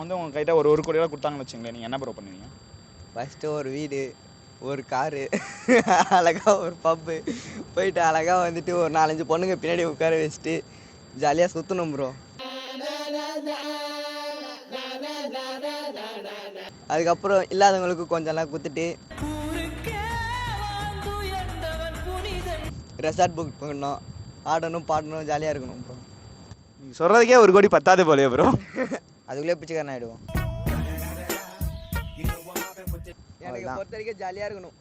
வந்து உங்கள் கைட்ட ஒரு கோடி ரூபா கொடுத்தாங்கன்னு வச்சுங்களேன், நீங்கள் என்ன ப்ரோ பண்ணுவீங்க? ஃபஸ்ட்டு ஒரு வீடு, ஒரு காரு, அழகாக ஒரு பப்பு போயிட்டு அழகாக வந்துட்டு ஒரு 4-5 பொண்ணுங்க பின்னாடி உட்கார வச்சுட்டு ஜாலியாக சுற்றணும் ப்ரோ. அதுக்கப்புறம் இல்லாதவங்களுக்கு கொஞ்சம்லாம் கொடுத்துட்டு ரெசார்ட் புக் பண்ணணும், ஆடணும் பாடணும், ஜாலியாக இருக்கணும் ப்ரோ. நீங்கள் சொல்கிறதுக்கே 1 கோடி பத்தாது போலையே ப்ரோ. அதுக்குள்ளே பிச்சைக்காரன் ஆகிடுவோம். எனக்கு பொறுத்த வரைக்கும் ஜாலியாக இருக்கணும்.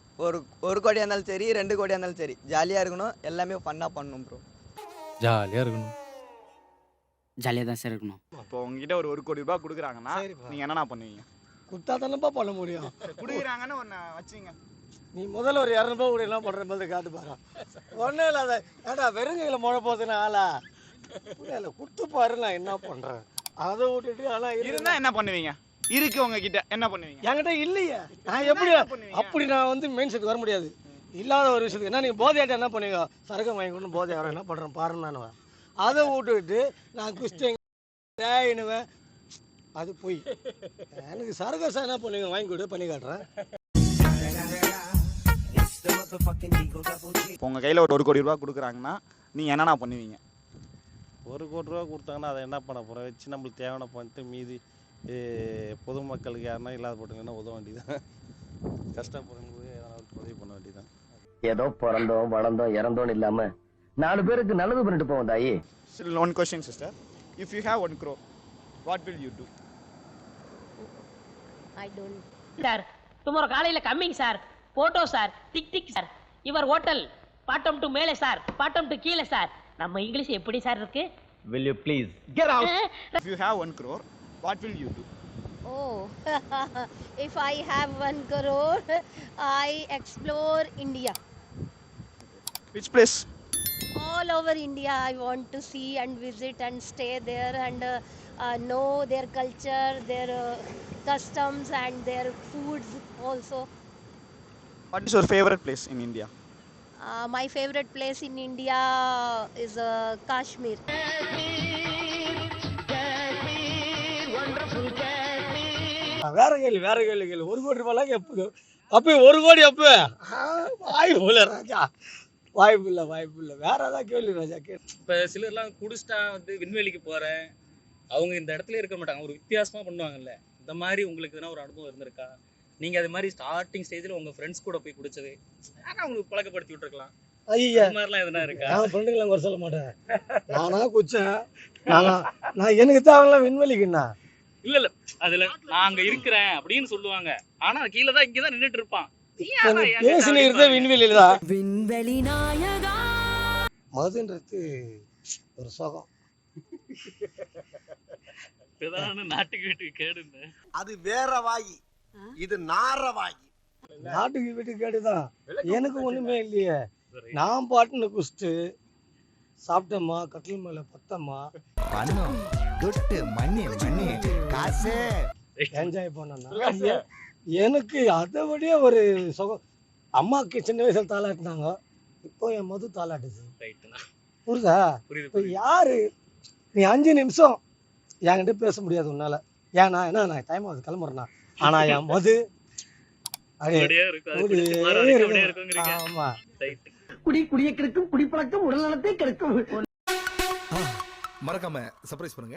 ஒரு கோடியாக இருந்தாலும் சரி, 2 கோடியாக இருந்தாலும் சரி, ஜாலியாக இருக்கணும். எல்லாமே ஃபன்னாக பண்ணணும் ப்ரோ. ஜாலியாக இருக்கணும். ஜாலியாக தான் சார் இருக்கணும். இப்போ உங்ககிட்ட ஒரு கோடி ரூபாய் கொடுக்குறாங்கன்னா நீங்கள் என்னென்ன பண்ணுவீங்க? கொடுத்தா தானப்பா பண்ண முடியும். கொடுக்குறாங்கன்னு ஒன்று வச்சுங்க. நீ முதல்ல ஒரு 200 ரூபாய் கூட எல்லாம் பண்ணுற மாதிரி காட்டு பாரு. ஒன்றும் இல்லை, அதை ஏடா வெறுங்கையில் முழை போதுன்னு ஆளா இல்லை கொடுத்து பாரு, நான் என்ன பண்ணுறேன் அதை விட்டுட்டு. ஆனால் இருந்தால் என்ன பண்ணுவீங்க? இருக்கு உங்ககிட்ட என்ன பண்ணுவீங்க? என்கிட்ட இல்லையே, நான் எப்படி அப்படி நான் வந்து மெயின் செட் வர முடியாது. இல்லாத ஒரு விஷயத்துக்கு என்ன நீங்கள் போதையாட்ட என்ன பண்ணுவீங்க? சரக்கு வாங்கி கொண்டு போதை யாரும் என்ன பண்ணுறேன் பாருன்னு நானுவேன். அதை விட்டுக்கிட்டு நான் குஸ்டினுவேன், அது போய் எனக்கு சரகசா என்ன பண்ணுவீங்க? வாங்கி கொடு, பண்ணி காட்டுறேன். இப்போ உங்கள் கையில் ஒரு கோடி ரூபா கொடுக்குறாங்கன்னா நீங்கள் என்னென்ன பண்ணுவீங்க? 1 கோடி ரூபா கொடுத்தாங்கன்னா அதை என்ன பண்ண போகிறோம்? வச்சு நம்மளுக்கு தேவையான பண்ணிட்டு மீதி பொதுமக்களுக்கு யாருன்னா இல்லாத போட்டுங்கன்னா உதவ வேண்டியதான். கஷ்டப்படுறவங்களுக்கு எதனா உதவி பண்ண வேண்டியதான். ஏதோ பிறந்தோம் வளர்ந்தோம் இறந்தோம் இல்லாம 4 பேருக்கு நல்லது பண்ணிட்டு போவோம் தாயி. One question, sister. If you have 1 crore, what will you do? I don't. Sir, tomorrow காலையில coming sir. Photo sir. Tick tick sir. Your hotel. Bottom to மேலே sir. Bottom to கீழே sir. நம்ம இங்கிலீஷ் எப்படி sir இருக்கு? Will you please get out? If you have 1 crore, what will you do? Oh, if I have 1 crore, I explore India. Which place? All over India, I want to see and visit and stay there and know their culture, their customs and their foods also. What is your favorite place in India? My favorite place in India is Kashmir. வேற கேள்வி 1 கோடி ரூபாய்லாம் எப்போ அப்போ 1 கோடி அப்போ வாய்ப்பு இல்லை ராஜா, வாய்ப்பு இல்லை. வேற ஏதாவது கேள்வி ராஜா கேள்வி. இப்போ சிலர்லாம் குடிச்சிட்டா வந்து விண்வெளிக்கு போகிறேன், அவங்க இந்த இடத்துல இருக்க மாட்டாங்க, ஒரு வித்தியாசமாக பண்ணுவாங்கல்ல. இந்த மாதிரி உங்களுக்கு எதனா ஒரு அனுபவம் இருந்திருக்கா? நீங்கள் அது மாதிரி ஸ்டார்டிங் ஸ்டேஜில் உங்கள் ஃப்ரெண்ட்ஸ் கூட போய் குடிச்சது ஆனால் உங்களுக்கு பழக்கப்படுத்தி விட்டுருக்கலாம். ஐயா, அது மாதிரிலாம் எதனா இருக்கா? நான் ஃப்ரெண்டுக்கெல்லாம் குறை சொல்ல மாட்டேன். நானா குச்சேன், நான் எனக்கு தேவையில்லாம் விண்வெளிக்குண்ணா. இல்ல அதுல நான் அங்க இருக்கிறேன் அப்படின்னு சொல்லுவாங்க, ஆனா கீழே தான் இங்கதான் நின்றுட்டு இருப்பான். பேசினு இருந்த விண்வெளியில தான். விண்வெளி நாயகா. மதுன்றது ஒரு சோகம். நாட்டுக்கு வீட்டுக்கு கேடுன்னு அது வேற வாயி, இது நார வாயி. நாட்டுக்கு வீட்டுக்கு கேடுதான், எனக்கு ஒண்ணுமே இல்லையே. நான் பாட்டுன்னு குடிச்சிட்டு சாப்பிட்டோமா, கட்டில் மேல பத்தம்மா, என்ஜாய் பண்ணா எனக்கு அதை விட ஒரு சுகம். அம்மாக்கு சின்ன வயசுல தாளாட்டினாங்க, இப்போ என் மது தாளாட்டுச்சு. புரியுதா? இப்போ யாரு நீ 5 நிமிஷம் என்கிட்ட பேச முடியாது உன்னால. ஏன்னா என்ன நான் டைம் ஆகுது கிளம்புறேன்னா, ஆனா என் மது ஆமா. குடியை கெடுக்கும், குடிப்பழக்கம் உடல் நலத்தை கெடுக்கும். மறக்காம சர்ப்ரைஸ் பண்ணுங்க.